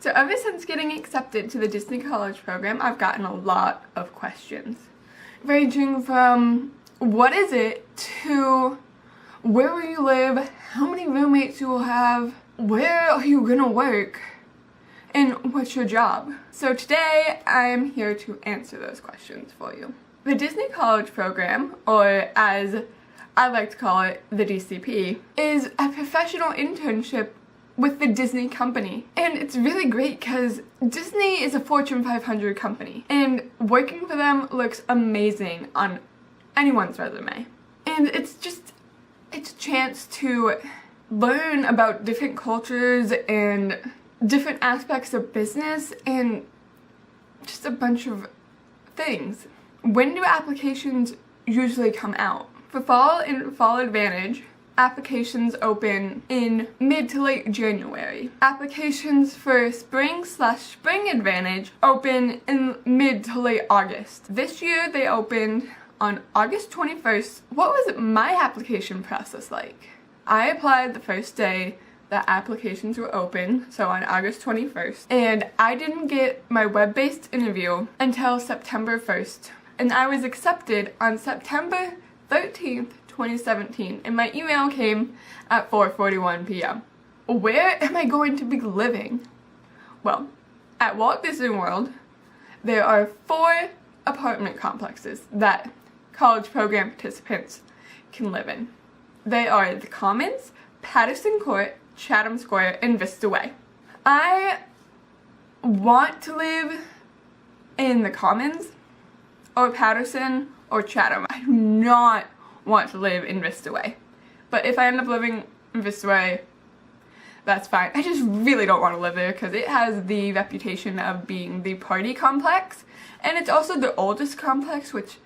So ever since getting accepted to the Disney College program, I've gotten a lot of questions, ranging from what is it to where will you live, how many roommates you will have, where are you gonna work, and what's your job? So today I'm here to answer those questions for you. The Disney College program, or as I like to call it, the DCP, is a professional internship with the Disney company. And it's really great because Disney is a Fortune 500 company and working for them looks amazing on anyone's resume. And it's a chance to learn about different cultures and different aspects of business and just a bunch of things. When do applications usually come out? For Fall and Fall Advantage, applications open in mid to late January. Applications for Spring/Spring Advantage open in mid to late August. This year they opened on August 21st. What was my application process like? I applied the first day that applications were open, so on August 21st, and I didn't get my web-based interview until September 1st, and I was accepted on September 13th, 2017, and my email came at 4:41 p.m. Where am I going to be living? Well, at Walt Disney World, there are 4 apartment complexes that college program participants can live in. They are the Commons, Patterson Court, Chatham Square, and Vista Way. I want to live in the Commons, or Patterson, or Chatham. I do not want to live in Vista Way. But if I end up living in Vista Way, that's fine. I just really don't want to live there because it has the reputation of being the party complex, and it's also the oldest complex, which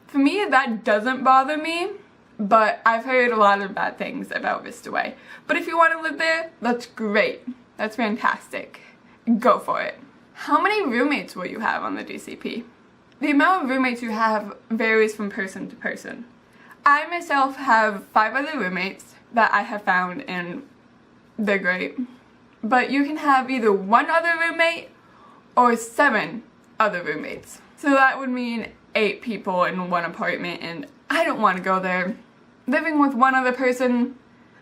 for me that doesn't bother me, but I've heard a lot of bad things about Vista Way. But if you want to live there, that's great. That's fantastic. Go for it. How many roommates will you have on the DCP? The amount of roommates you have varies from person to person. I myself have 5 other roommates that I have found, and they're great. But you can have either 1 other roommate or 7 other roommates. So that would mean 8 people in 1 apartment, and I don't want to go there. Living with 1 other person,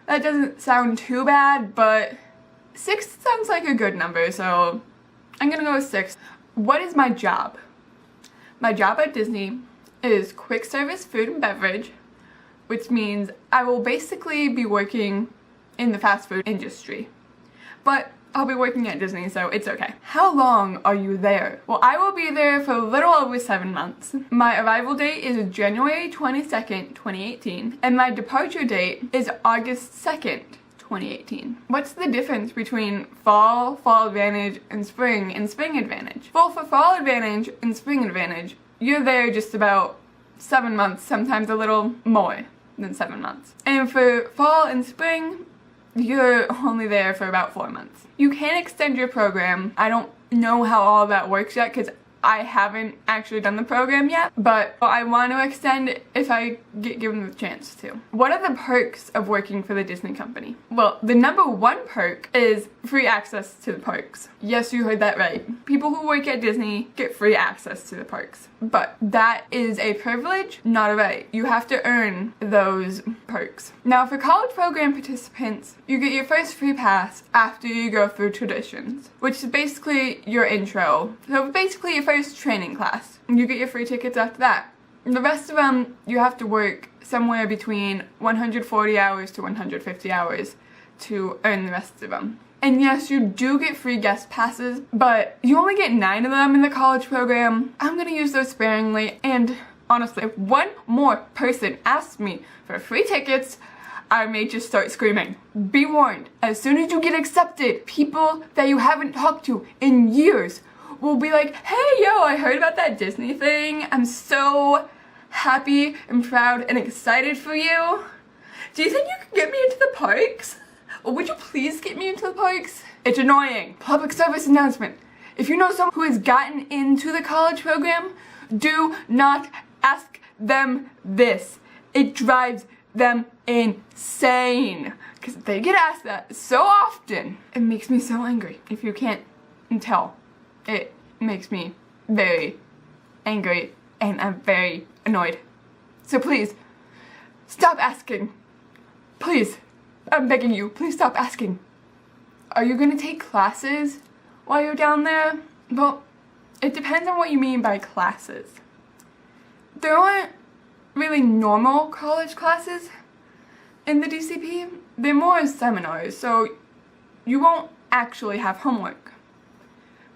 that doesn't sound too bad, but 6 sounds like a good number, so I'm gonna go with 6. What is my job? My job at Disney is quick service food and beverage, which means I will basically be working in the fast food industry. But I'll be working at Disney, so it's okay. How long are you there? Well, I will be there for a little over 7 months. My arrival date is January 22nd, 2018, and my departure date is August 2nd, 2018. What's the difference between Fall Advantage, and Spring Advantage? Well, for Fall Advantage and Spring Advantage, you're there just about 7 months, sometimes a little more than 7 months. And for Fall and Spring, you're only there for about 4 months. You can extend your program. I don't know how all that works yet because I haven't actually done the program yet, but I want to extend if I get given the chance to. What are the perks of working for the Disney company? Well, the number 1 perk is free access to the parks. Yes, you heard that right. People who work at Disney get free access to the parks. But that is a privilege, not a right. You have to earn those perks. Now, for college program participants, you get your first free pass after you go through traditions, which is basically your intro. So basically your first training class. You get your free tickets after that. The rest of them, you have to work somewhere between 140 hours to 150 hours to earn the rest of them. And yes, you do get free guest passes, but you only get 9 of them in the college program. I'm gonna use those sparingly, and honestly, if 1 more person asks me for free tickets, I may just start screaming. Be warned, as soon as you get accepted, people that you haven't talked to in years will be like, hey, yo, I heard about that Disney thing. I'm so happy and proud and excited for you. Do you think you could get me into the parks? Or would you please get me into the parks? It's annoying. Public service announcement. If you know someone who has gotten into the college program, do not ask them this. It drives them insane. Because they get asked that so often. It makes me so angry. If you can't until it makes me very angry and I'm very annoyed. So please, stop asking. Please, I'm begging you, please stop asking. Are you gonna take classes while you're down there? Well, it depends on what you mean by classes. There aren't really normal college classes in the DCP. They're more seminars, so you won't actually have homework.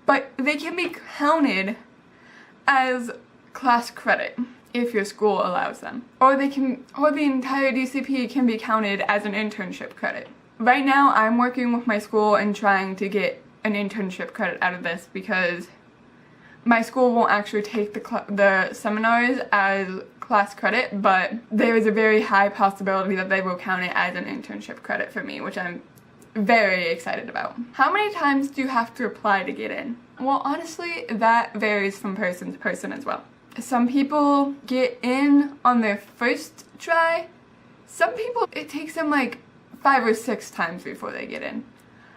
But they can be counted as class credit if your school allows them. Or the entire DCP can be counted as an internship credit. Right now I'm working with my school and trying to get an internship credit out of this because my school won't actually take the seminars as class credit, but there is a very high possibility that they will count it as an internship credit for me, which I'm very excited about. How many times do you have to apply to get in? Well, honestly, that varies from person to person as well. Some people get in on their first try. Some people, it takes them like 5 or 6 times before they get in.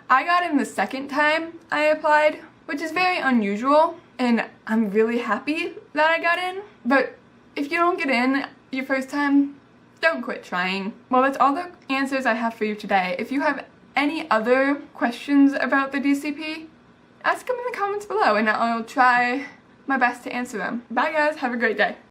I got in the second time I applied, which is very unusual, and I'm really happy that I got in. But if you don't get in your first time, don't quit trying. Well, that's all the answers I have for you today. If you have any other questions about the DCP, ask them in the comments below and I'll try my best to answer them. Bye guys, have a great day.